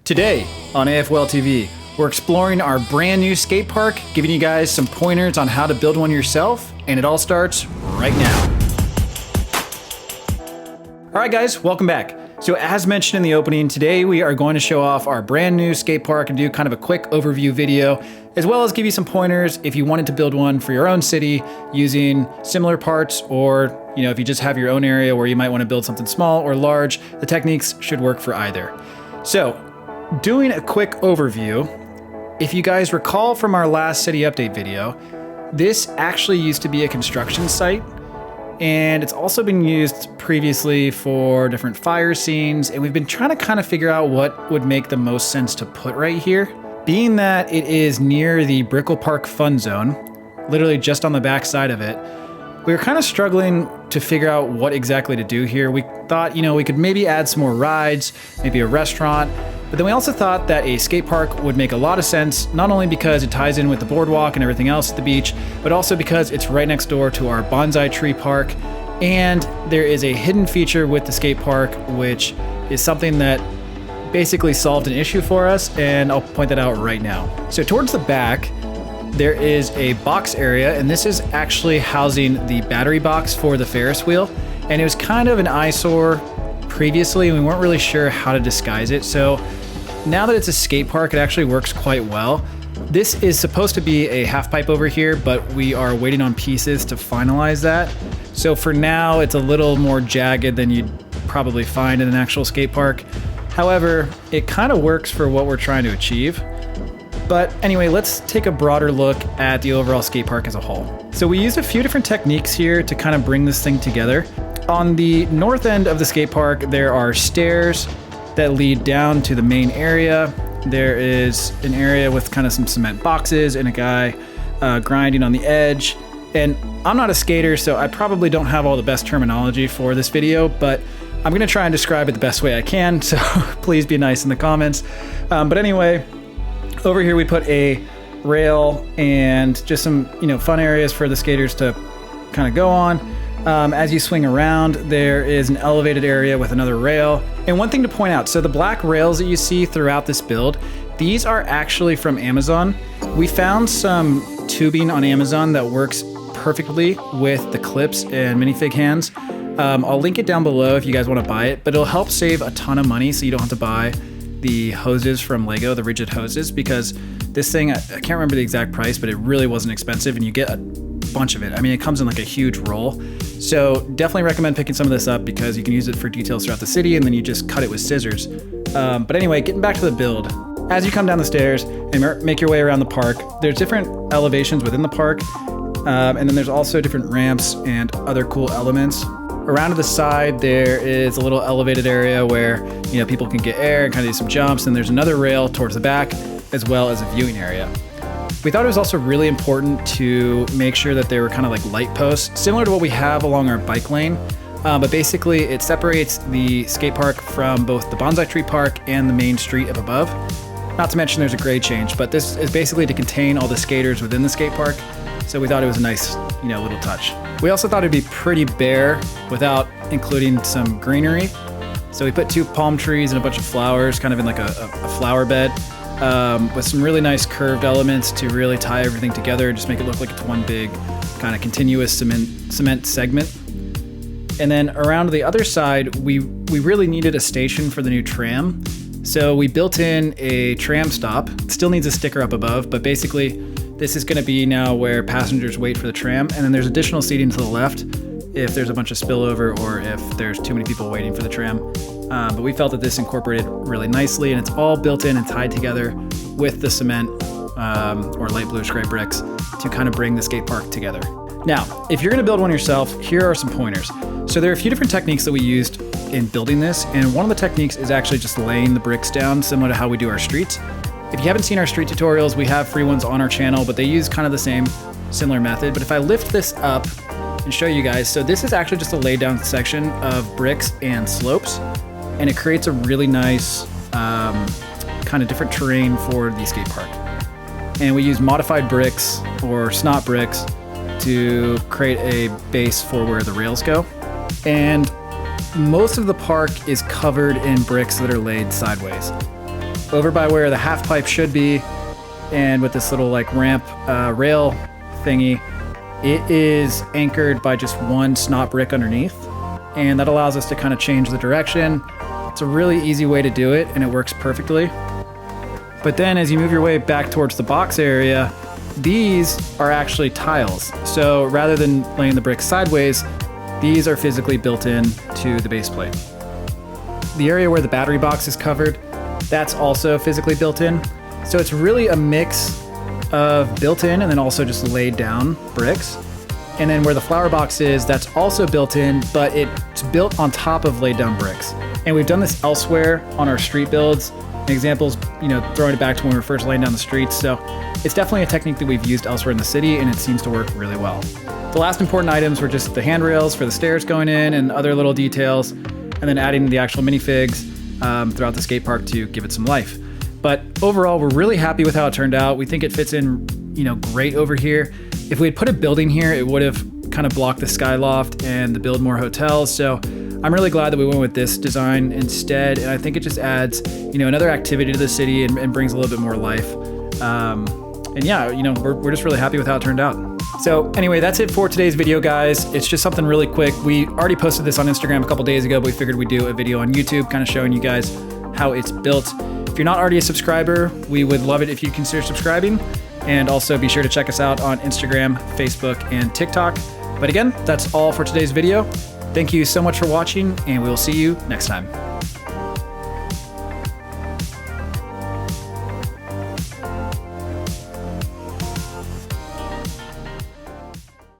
Today on AFOL TV, we're exploring our brand new skate park, giving you guys some pointers on how to build one yourself, and it all starts right now. All right guys, welcome back. So as mentioned in the opening, today we are going to show off our brand new skate park and do kind of a quick overview video, as well as give you some pointers if you wanted to build one for your own city using similar parts, or if you just have your own area where you might want to build something small or large, the techniques should work for either. So doing a quick overview, if you guys recall from our last city update video, this actually used to be a construction site, and it's also been used previously for different fire scenes, and we've been trying to kind of figure out what would make the most sense to put right here. Being that it is near the Brickell Park Fun Zone, literally just on the back side of it, we were kind of struggling to figure out what exactly to do here. We thought, we could maybe add some more rides, maybe a restaurant, but then we also thought that a skate park would make a lot of sense, not only because it ties in with the boardwalk and everything else at the beach, but also because it's right next door to our bonsai tree park. And there is a hidden feature with the skate park, which is something that basically solved an issue for us, and I'll point that out right now. So towards the back, there is a box area, and this is actually housing the battery box for the Ferris wheel. And it was kind of an eyesore previously, and we weren't really sure how to disguise it. So now that it's a skate park, it actually works quite well. This is supposed to be a half pipe over here, but we are waiting on pieces to finalize that. So for now, it's a little more jagged than you'd probably find in an actual skate park. However, it kind of works for what we're trying to achieve. But anyway, let's take a broader look at the overall skate park as a whole. So we used a few different techniques here to kind of bring this thing together. On the north end of the skate park, there are stairs that lead down to the main area. There is an area with kind of some cement boxes and a guy grinding on the edge. And I'm not a skater, so I probably don't have all the best terminology for this video, but I'm gonna try and describe it the best way I can, so please be nice in the comments. But anyway, over here we put a rail and just some fun areas for the skaters to kind of go on. As you swing around, there is an elevated area with another rail. And one thing to point out, so the black rails that you see throughout this build, these are actually from Amazon. We found some tubing on Amazon that works perfectly with the clips and minifig hands. I'll link it down below if you guys want to buy it, but it'll help save a ton of money so you don't have to buy the hoses from LEGO, the rigid hoses, because this thing, I can't remember the exact price, but it really wasn't expensive, and you get a bunch of it. I mean, it comes in like a huge roll. So definitely recommend picking some of this up because you can use it for details throughout the city, and then you just cut it with scissors. But anyway, getting back to the build. As you come down the stairs and make your way around the park, there's different elevations within the park. And then there's also different ramps and other cool elements. Around to the side, there is a little elevated area where people can get air and kind of do some jumps. And there's another rail towards the back, as well as a viewing area. We thought it was also really important to make sure that they were kind of like light posts, similar to what we have along our bike lane. But basically it separates the skate park from both the bonsai tree park and the main street up above. Not to mention there's a grade change, but this is basically to contain all the skaters within the skate park. So we thought it was a nice, little touch. We also thought it'd be pretty bare without including some greenery. So we put 2 palm trees and a bunch of flowers, kind of in like a flower bed. With some really nice curved elements to really tie everything together and just make it look like it's one big kind of continuous cement segment. And then around to the other side, we really needed a station for the new tram. So we built in a tram stop. It still needs a sticker up above, but basically this is going to be now where passengers wait for the tram. And then there's additional seating to the left if there's a bunch of spillover or if there's too many people waiting for the tram. But we felt that this incorporated really nicely, and it's all built in and tied together with the cement or light bluish gray bricks to kind of bring the skate park together. Now, if you're gonna build one yourself, here are some pointers. So there are a few different techniques that we used in building this, and one of the techniques is actually just laying the bricks down, similar to how we do our streets. If you haven't seen our street tutorials, we have free ones on our channel, but they use kind of the same similar method. But if I lift this up and show you guys, so this is actually just a lay down section of bricks and slopes, and it creates a really nice kind of different terrain for the skate park. And we use modified bricks or snot bricks to create a base for where the rails go. And most of the park is covered in bricks that are laid sideways. over by where the half pipe should be, and with this little like ramp rail thingy, it is anchored by just one snot brick underneath, and that allows us to kind of change the direction. It's a really easy way to do it, and it works perfectly. But then as you move your way back towards the box area, these are actually tiles. So rather than laying the bricks sideways, these are physically built in to the base plate. The area where the battery box is covered, that's also physically built in. So it's really a mix of built in and then also just laid down bricks. And then where the flower box is, that's also built in, but it's built on top of laid down bricks. And we've done this elsewhere on our street builds. Examples, throwing it back to when we were first laying down the streets. So it's definitely a technique that we've used elsewhere in the city, and it seems to work really well. The last important items were just the handrails for the stairs going in and other little details, and then adding the actual minifigs throughout the skate park to give it some life. But overall, we're really happy with how it turned out. We think it fits in, great over here. If we had put a building here, it would have kind of blocked the sky loft and the build more hotels. So I'm really glad that we went with this design instead. And I think it just adds, another activity to the city and brings a little bit more life. And yeah, we're just really happy with how it turned out. So anyway, that's it for today's video, guys. It's just something really quick. We already posted this on Instagram a couple days ago, but we figured we'd do a video on YouTube kind of showing you guys how it's built. If you're not already a subscriber, we would love it if you'd consider subscribing. And also be sure to check us out on Instagram, Facebook, and TikTok. But again, that's all for today's video. Thank you so much for watching, and we will see you next time.